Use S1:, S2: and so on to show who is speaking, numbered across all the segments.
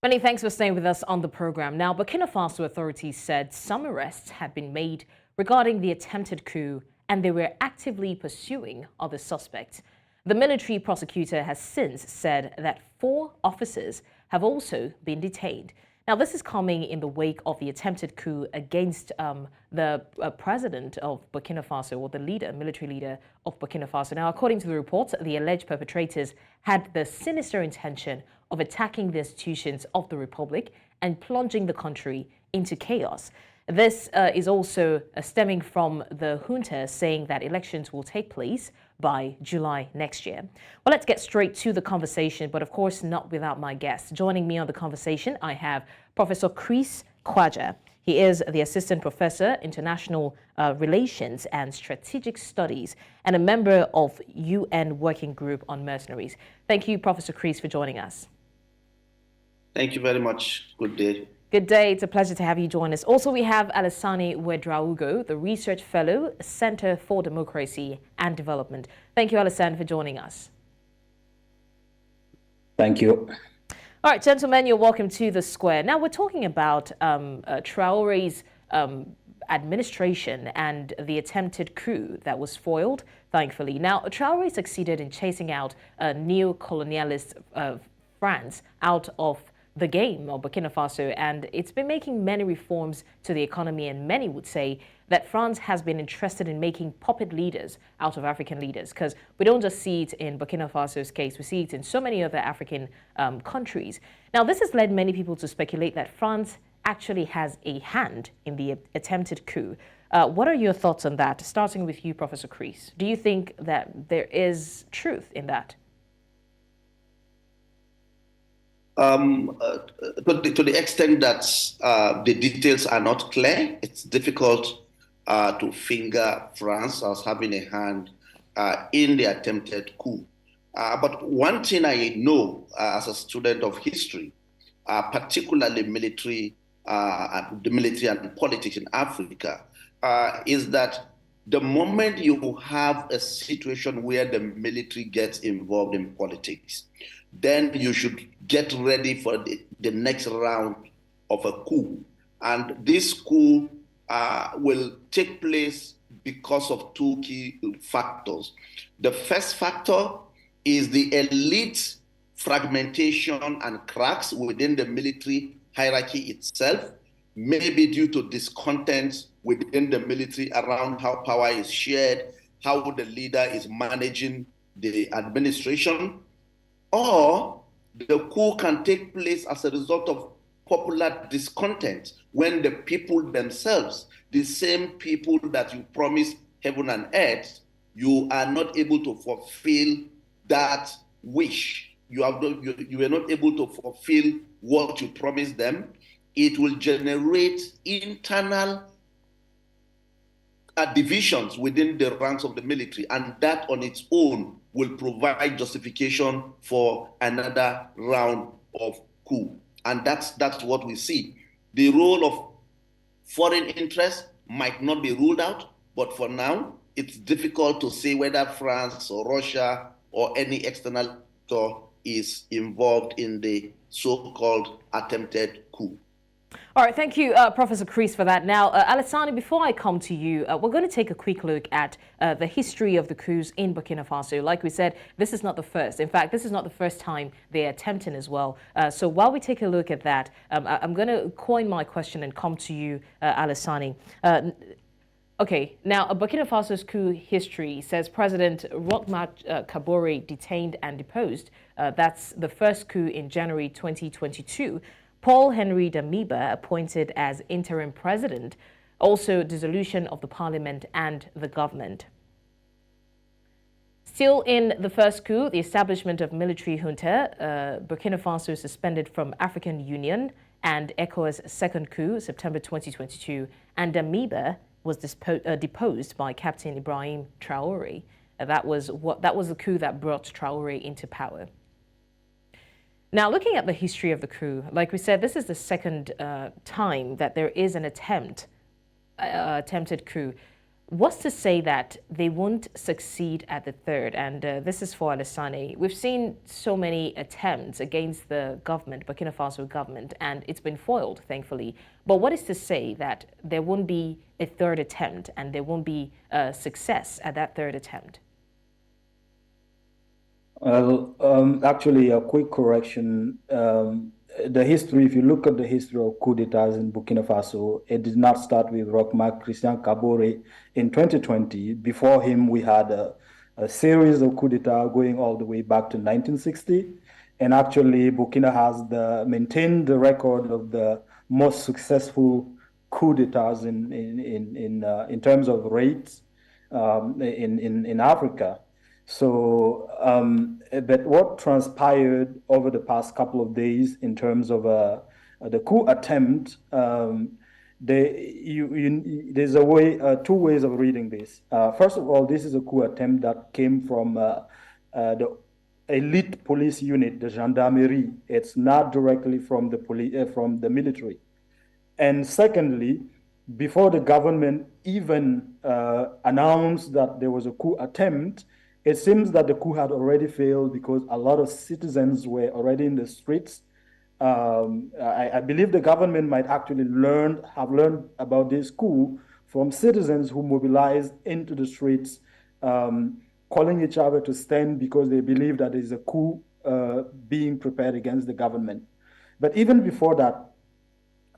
S1: Many thanks for staying with us on the program. Now, Burkina Faso authorities said some arrests had been made regarding the attempted coup and they were actively pursuing other suspects. The military prosecutor has since said that 4 officers have also been detained. Now, this is coming in the wake of the attempted coup against the president of Burkina Faso, or the military leader of Burkina Faso. Now, according to the reports, the alleged perpetrators had the sinister intention of attacking the institutions of the republic and plunging the country into chaos. This is also stemming from the junta saying that elections will take place by July next year. Well, let's get straight to the conversation, but of course not without my guests. Joining me on the conversation, I have Professor Chris Kwaja. He is the Assistant Professor, International Relations and Strategic Studies, and a member of UN Working Group on Mercenaries. Thank you, Professor Chris, for joining us.
S2: Thank you very much. Good day.
S1: Good day. It's a pleasure to have you join us. Also, we have Lassane Ouedraogo, the Research Fellow, Center for Democracy and Development. Thank you, Lassane, for joining us.
S3: Thank you.
S1: All right, gentlemen, you're welcome to the square. Now, we're talking about Traores' administration and the attempted coup that was foiled, thankfully. Now, Traore succeeded in chasing out neo-colonialist France out of the game of Burkina Faso, and it's been making many reforms to the economy, and many would say that France has been interested in making puppet leaders out of African leaders, because we don't just see it in Burkina Faso's case, we see it in so many other African countries. Now, this has led many people to speculate that France actually has a hand in the attempted coup. What are your thoughts on that? Starting with you, Professor Chris. Do you think that there is truth in that?
S2: To the extent that the details are not clear, it's difficult to finger France as having a hand in the attempted coup. But one thing I know as a student of history, particularly the military and politics in Africa, is that the moment you have a situation where the military gets involved in politics, then you should get ready for the next round of a coup. And this coup will take place because of 2 key factors. The first factor is the elite fragmentation and cracks within the military hierarchy itself, maybe due to discontent within the military around how power is shared, how the leader is managing the administration. Or the coup can take place as a result of popular discontent when the people themselves, the same people that you promised heaven and earth, you are not able to fulfill that wish. You are not able to fulfill what you promised them. It will generate internal divisions within the ranks of the military, and that on its own will provide justification for another round of coup. And that's what we see. The role of foreign interests might not be ruled out, but for now, it's difficult to say whether France or Russia or any external actor is involved in the so-called attempted coup.
S1: All right, thank you, Professor Chris, for that. Now, Lassane, before I come to you, we're going to take a quick look at the history of the coups in Burkina Faso. Like we said, this is not the first. In fact, this is not the first time they're attempting as well. So while we take a look at that, I'm going to coin my question and come to you, Lassane. Okay, now Burkina Faso's coup history says President Roch-Marc Kabore detained and deposed. That's the first coup in January 2022. Paul-Henri Damiba appointed as interim president, also dissolution of the parliament and the government. Still in the first coup, the establishment of military junta, Burkina Faso suspended from African Union and ECOWAS second coup, September 2022, and Damiba was deposed by Captain Ibrahim Traore. That was the coup that brought Traore into power. Now, looking at the history of the coup, like we said, this is the second time that there is an attempted coup. What's to say that they won't succeed at the third? And this is for Lassane. We've seen so many attempts against the government, Burkina Faso government, and it's been foiled, thankfully. But what is to say that there won't be a third attempt and there won't be success at that third attempt?
S3: Well, actually, a quick correction. The history, if you look at the history of coup d'etats in Burkina Faso, it did not start with Rochmark Christian Kabore in 2020. Before him, we had a series of coup d'etats going all the way back to 1960. And actually, Burkina has maintained the record of the most successful coup d'etats in terms of rates in Africa. So, but what transpired over the past couple of days in terms of the coup attempt, there's two ways of reading this. First of all, this is a coup attempt that came from the elite police unit, the gendarmerie. It's not directly from the military. And secondly, before the government even announced that there was a coup attempt, it seems that the coup had already failed because a lot of citizens were already in the streets. I believe the government might actually have learned about this coup from citizens who mobilized into the streets, calling each other to stand because they believe that there is a coup being prepared against the government. But even before that,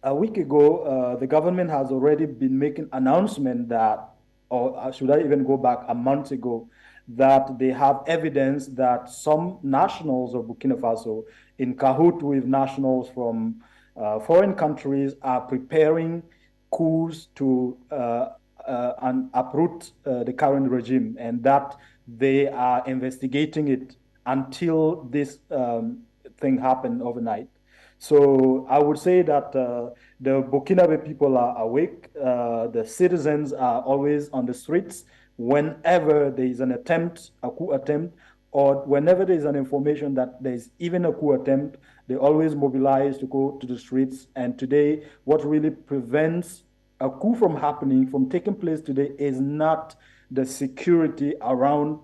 S3: a week ago, the government has already been making announcement that, or should I even go back a month ago, that they have evidence that some nationals of Burkina Faso, in cahoot with nationals from foreign countries, are preparing coups to uproot the current regime, and that they are investigating it until this thing happened overnight. So I would say that the Burkinabe people are awake. The citizens are always on the streets whenever there is a coup attempt, or whenever there is an information that there is even a coup attempt, they always mobilize to go to the streets. And today, what really prevents a coup from taking place today, is not the security around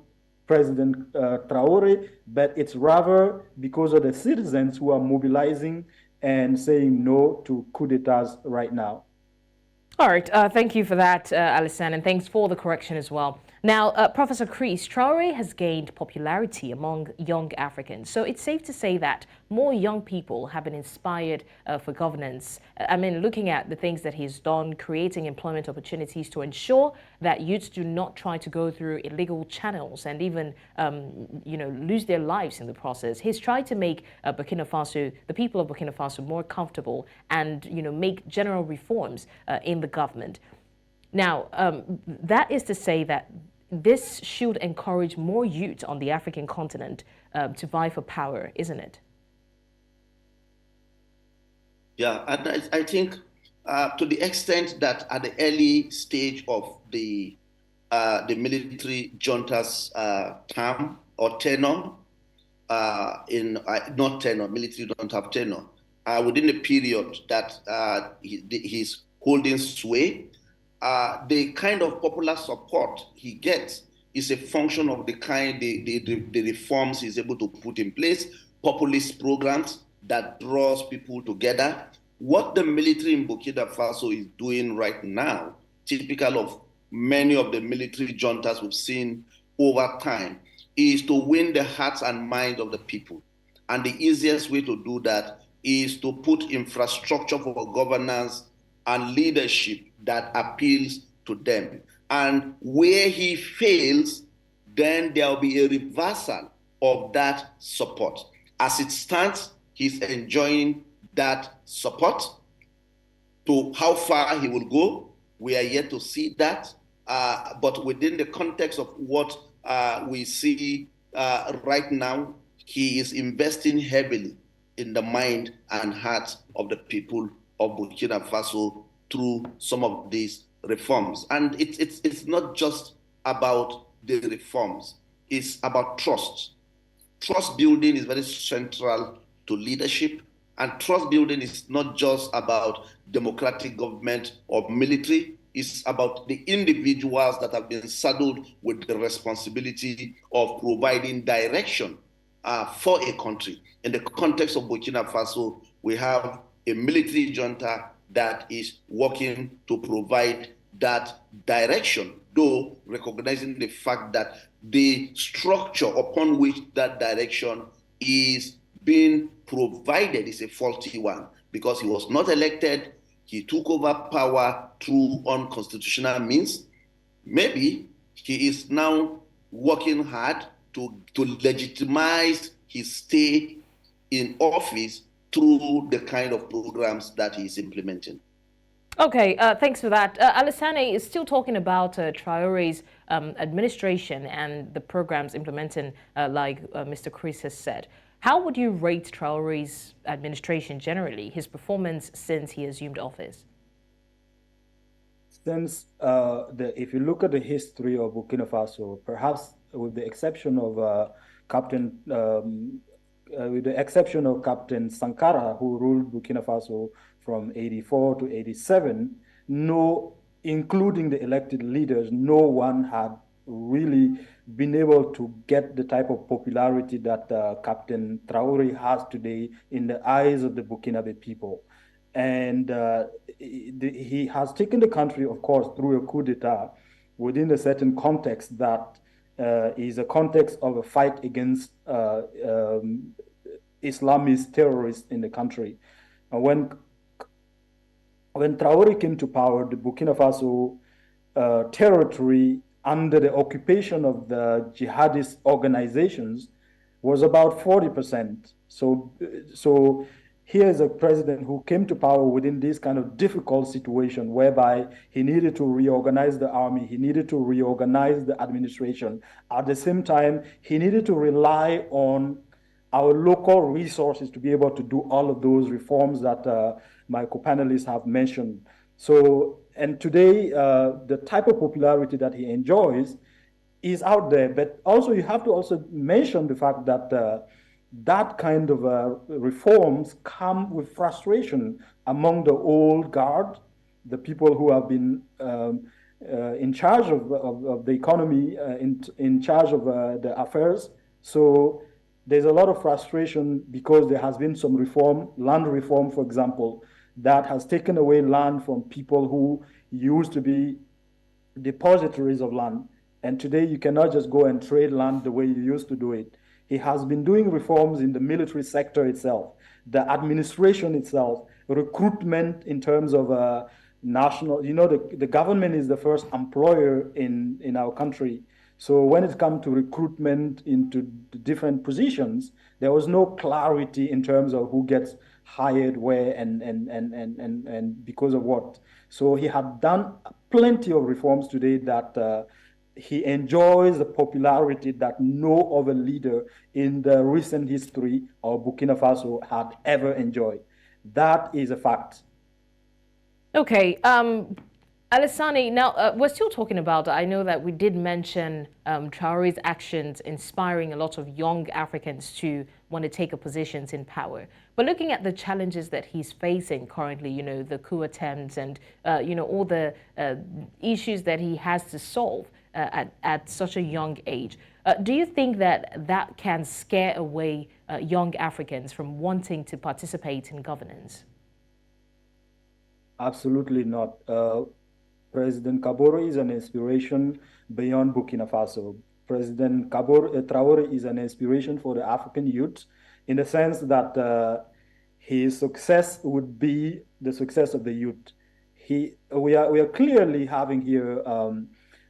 S3: President Traore, but it's rather because of the citizens who are mobilizing and saying no to coup d'etats right now.
S1: All right, thank you for that, Lassane, and thanks for the correction as well. Now, Professor Chris, Traore has gained popularity among young Africans, so it's safe to say that more young people have been inspired for governance. I mean, looking at the things that he's done, creating employment opportunities to ensure that youths do not try to go through illegal channels and even, lose their lives in the process. He's tried to make Burkina Faso, the people of Burkina Faso, more comfortable and, make general reforms in the government. Now, that is to say that this should encourage more youth on the African continent to vie for power, isn't it?
S2: Yeah, and I think to the extent that at the early stage of the military junta's term or tenure, not tenure, military don't have tenure, within the period that he's holding sway, the kind of popular support he gets is a function of the reforms he's able to put in place, populist programs that draws people together. What the military in Burkina Faso is doing right now, typical of many of the military juntas we've seen over time, is to win the hearts and minds of the people. And the easiest way to do that is to put infrastructure for governance and leadership that appeals to them. And where he fails, then there will be a reversal of that support. As it stands, he's enjoying that support. To how far he will go, we are yet to see that. But within the context of what we see right now, he is investing heavily in the mind and heart of the people of Burkina Faso through some of these reforms. And it's not just about the reforms, it's about trust. Trust building is very central to leadership, and trust building is not just about democratic government or military. It's about the individuals that have been saddled with the responsibility of providing direction for a country. In the context of Burkina Faso, we have a military junta that is working to provide that direction, though recognizing the fact that the structure upon which that direction is being provided is a faulty one, because he was not elected, he took over power through unconstitutional means. Maybe he is now working hard to legitimize his stay in office through the kind of programs that he is implementing.
S1: Okay, thanks for that. Lassane is still talking about Traore's administration and the programs implementing, like Mr. Chris has said. How would you rate Traore's administration generally, his performance since he assumed office?
S3: Since if you look at the history of Burkina Faso, perhaps with the exception of Captain Sankara, who ruled Burkina Faso from 84 to 87, including the elected leaders, no one had really been able to get the type of popularity that Captain Traore has today in the eyes of the Burkinabe people. And he has taken the country, of course, through a coup d'etat within a certain context that is a context of a fight against Islamist terrorists in the country. And when Traore came to power, the Burkina Faso territory under the occupation of the jihadist organizations was about 40%. So here's a president who came to power within this kind of difficult situation whereby he needed to reorganize the army, he needed to reorganize the administration. At the same time, he needed to rely on our local resources to be able to do all of those reforms that my co-panelists have mentioned. So, and today, the type of popularity that he enjoys is out there, but also you have to also mention the fact that that kind of reforms come with frustration among the old guard, the people who have been in charge of the economy, in charge of the affairs. So there's a lot of frustration because there has been some reform, land reform, for example, that has taken away land from people who used to be depositories of land. And today you cannot just go and trade land the way you used to do it. He has been doing reforms in the military sector itself, the administration itself, recruitment in terms of national, the government is the first employer in our country. So when it comes to recruitment into the different positions, there was no clarity in terms of who gets hired where and because of what. So he had done plenty of reforms today that he enjoys the popularity that no other leader in the recent history of Burkina Faso had ever enjoyed. That is a fact.
S1: Okay, Lassane, now we're still talking about, I know that we did mention Traore's actions inspiring a lot of young Africans to want to take up positions in power. But looking at the challenges that he's facing currently, the coup attempts and, all the issues that he has to solve at such a young age, do you think that can scare away young Africans from wanting to participate in governance?
S3: Absolutely not. President Kabore is an inspiration beyond Burkina Faso. President Traore is an inspiration for the African youth in the sense that his success would be the success of the youth. We are clearly having here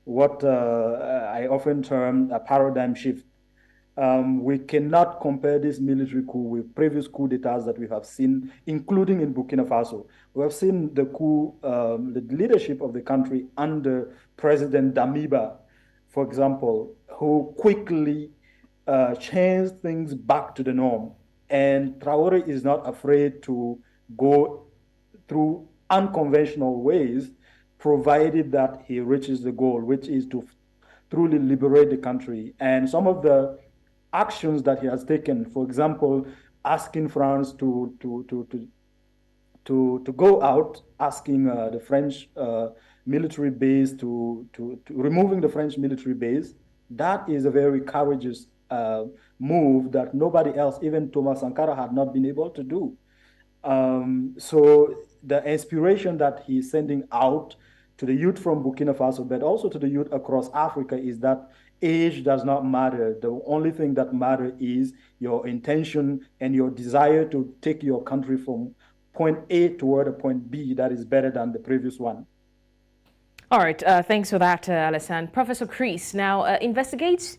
S3: what I often term a paradigm shift. We cannot compare this military coup with previous coup d'etats that we have seen, including in Burkina Faso. We have seen the coup, the leadership of the country under President Damiba, for example, who quickly changed things back to the norm. And Traore is not afraid to go through unconventional ways, provided that he reaches the goal, which is to truly liberate the country. And some of the actions that he has taken, for example, asking France to go out, asking the French military base to removing the French military base, that is a very courageous move that nobody else, even Thomas Sankara, had not been able to do. So the inspiration that he's sending out to the youth from Burkina Faso, but also to the youth across Africa, is that age does not matter. The only thing that matters is your intention and your desire to take your country from point A toward a point B that is better than the previous one.
S1: All right, thanks for that, Lassane. Professor Chris, now investigators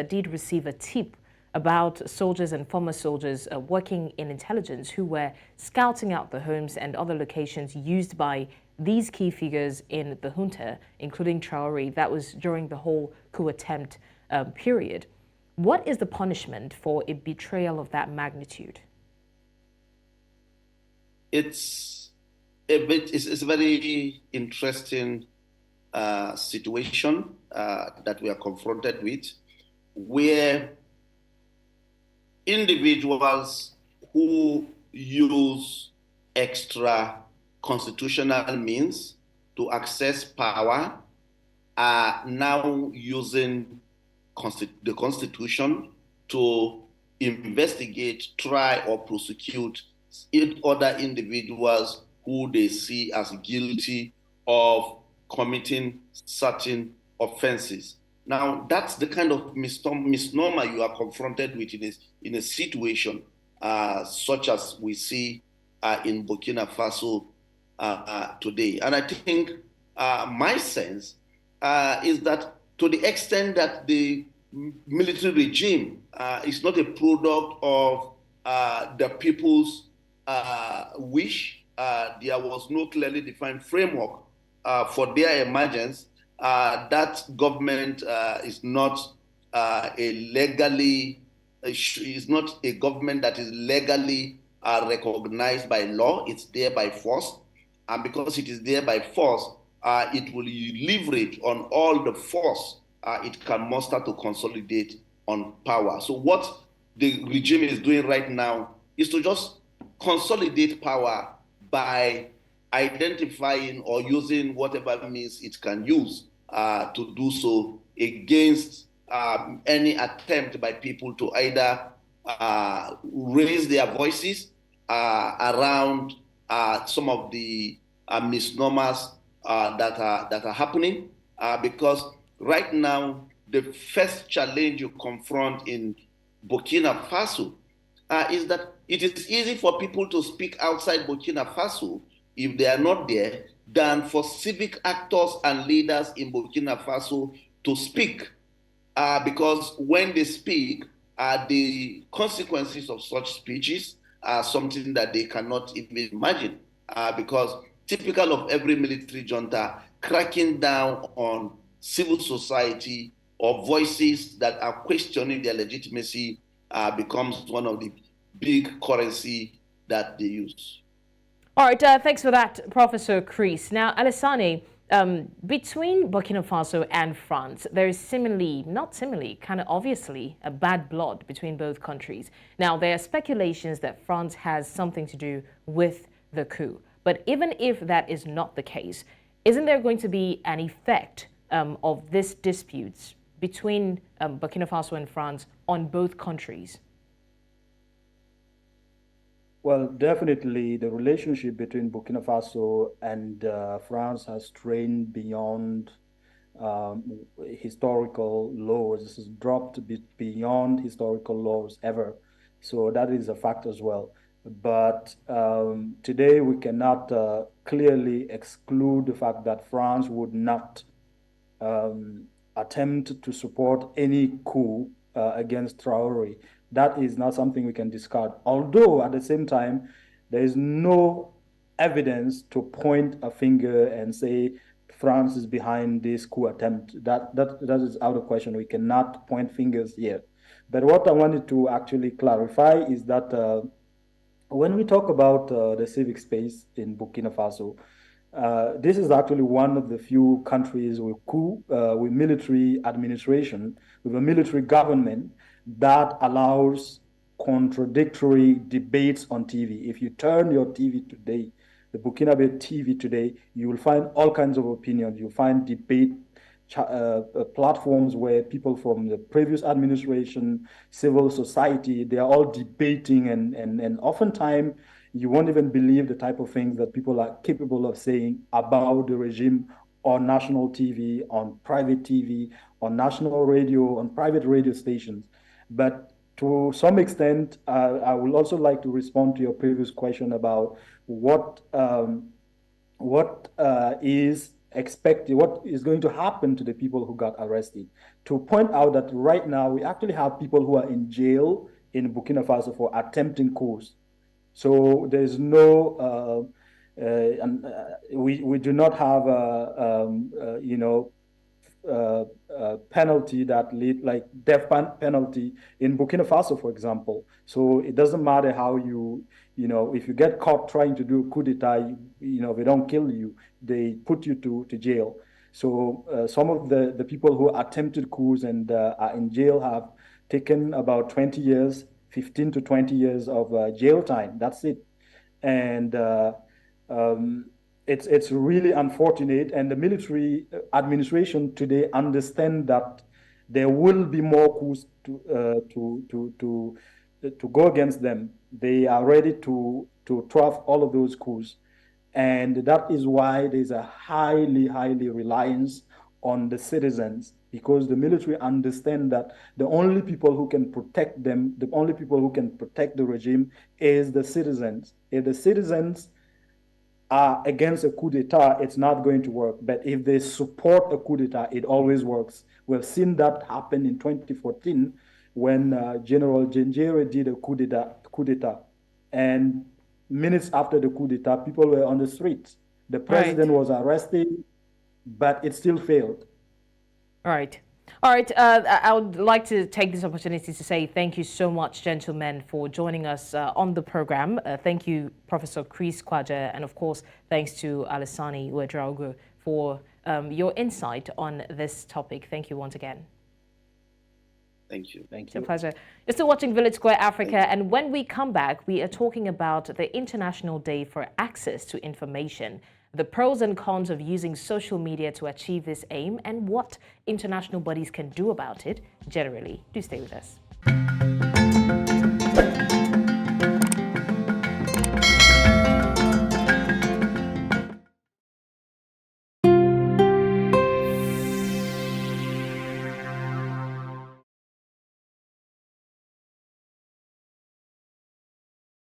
S1: did receive a tip about soldiers and former soldiers working in intelligence who were scouting out the homes and other locations used by these key figures in the junta, including Traore. That was during the whole coup attempt period. What is the punishment for a betrayal of that magnitude?
S2: It's a very interesting situation that we are confronted with, where individuals who use extra constitutional means to access power are now using the Constitution to investigate, try, or prosecute other individuals who they see as guilty of committing certain offenses. Now, that's the kind of misnomer you are confronted with in a situation such as we see in Burkina Faso today. And I think my sense is that to the extent that the military regime is not a product of the people's wish, there was no clearly defined framework for their emergence. That government is not is not a government that is legally recognized by law. It's there by force, and because it is there by force, it will leverage on all the force it can muster to consolidate on power. So what the regime is doing right now is to just consolidate power by identifying or using whatever means it can use to do so against any attempt by people to either raise their voices around some of the misnomers that are happening, because right now the first challenge you confront in Burkina Faso is that it is easy for people to speak outside Burkina Faso if they are not there than for civic actors and leaders in Burkina Faso to speak, because when they speak, the consequences of such speeches are something that they cannot even imagine, because typical of every military junta, cracking down on civil society or voices that are questioning their legitimacy becomes one of the big currency that they use.
S1: All right, thanks for that, Professor Chris. Now, Lassane, between Burkina Faso and France, there is kind of obviously a bad blood between both countries. Now, there are speculations that France has something to do with the coup. But even if that is not the case, isn't there going to be an effect of this disputes between Burkina Faso and France on both countries?
S3: Well, definitely the relationship between Burkina Faso and France has strained beyond historical laws. This has dropped beyond historical laws ever. So that is a fact as well. But today we cannot clearly exclude the fact that France would not attempt to support any coup against Traore. That is not something we can discard. Although at the same time, there is no evidence to point a finger and say France is behind this coup attempt. That is out of question. We cannot point fingers here. But what I wanted to actually clarify is that when we talk about the civic space in Burkina Faso, this is actually one of the few countries with coup, with military administration, with a military government that allows contradictory debates on TV. If you turn your TV today, the Burkinabe TV today, you will find all kinds of opinions. You'll find debate platforms where people from the previous administration, civil society, they are all debating, and oftentimes you won't even believe the type of things that people are capable of saying about the regime on national TV, on private TV, on national radio, on private radio stations. But to some extent, I would also like to respond to your previous question about what is expected, what is going to happen to the people who got arrested. To point out that right now we actually have people who are in jail in Burkina Faso for attempting coups. So there's no, we do not have penalty that lead, like death penalty in Burkina Faso, for example. So it doesn't matter how if you get caught trying to do a coup d'etat, they don't kill you, they put you to jail. So some of the people who attempted coups and are in jail have taken about 20 years, 15 to 20 years of jail time. That's it. And it's really unfortunate. And the military administration today understand that there will be more coups to go against them. They are ready to thwart all of those coups. And that is why there's a highly reliance on the citizens, because the military understand that the only people who can protect them, the only people who can protect the regime is the citizens. If the citizens are against a coup d'etat, it's not going to work. But if they support a coup d'etat, it always works. We've seen that happen in 2014 when General Genjere did a coup d'etat. And minutes after the coup d'etat, people were on the streets. The president was arrested, but it still failed.
S1: All right. All right. I would like to take this opportunity to say thank you so much, gentlemen, for joining us on the program. Thank you, Professor Chris Kwaja, and of course, thanks to Lassane Ouedraogo for your insight on this topic. Thank you once again.
S2: Thank you.
S3: Thank
S1: It's
S3: you.
S1: a pleasure. You're still watching Village Square Africa, and when we come back, we are talking about the International Day for Access to Information, the pros and cons of using social media to achieve this aim, and what international bodies can do about it generally. Do stay with us.